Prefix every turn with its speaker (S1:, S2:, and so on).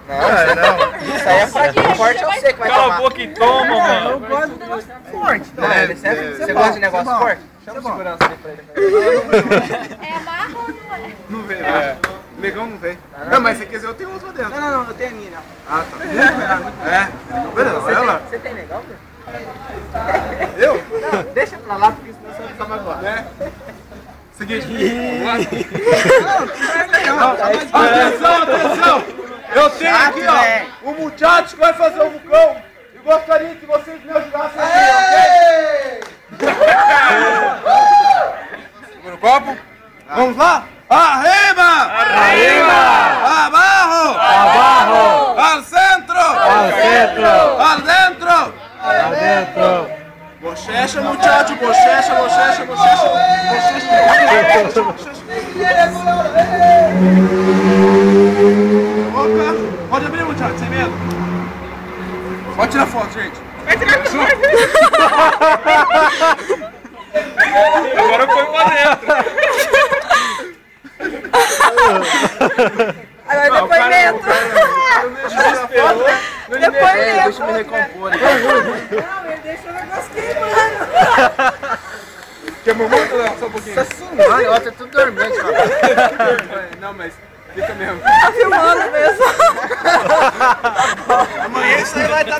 S1: Não. Isso aí é fraquinho, forte eu sei que vai tomar.
S2: Cala a boca e toma, mano.
S3: Eu gosto de negócio forte.
S1: Você gosta de negócio forte? Chama o segurança ali pra ele.
S4: É amarra ou não é?
S5: Não veio, né? Negão não veio. Não, mas se quiser eu tenho outro lá dentro.
S3: Não, eu tenho a minha.
S5: Ah, tá. É? Beleza,
S1: Você tem legal, velho?
S5: Eu?
S1: Não, deixa pra lá, porque senão você vai ficar magoado.
S5: É. Seguinte. Atenção! Eu tenho aqui, ó, o muchacho que vai fazer o vulcão e gostaria que vocês me ajudassem aqui, ok? Segura o copo. Vamos lá? Arriba!
S2: Arriba!
S5: Abajo!
S2: Abajo!
S5: Al centro!
S2: Al centro!
S5: Al dentro!
S2: Adentro!
S5: Bochecha, muchacho, bochecha. Boca. Pode abrir, muchacho, sem medo. Pode tirar foto, gente.
S4: Vai tirar foto.
S2: Agora foi pra dentro!
S4: Agora depoimento. Depoimento.
S1: Deixa eu me recompor aqui.
S3: Não, ele deixou o negócio queimando.
S5: Queimou muito, Léo? Só um pouquinho.
S1: Tá sumando, ó, tá tudo dormente, cara.
S5: Não, mas fica mesmo.
S4: Tá filmando mesmo.
S5: Amanhã isso aí vai estar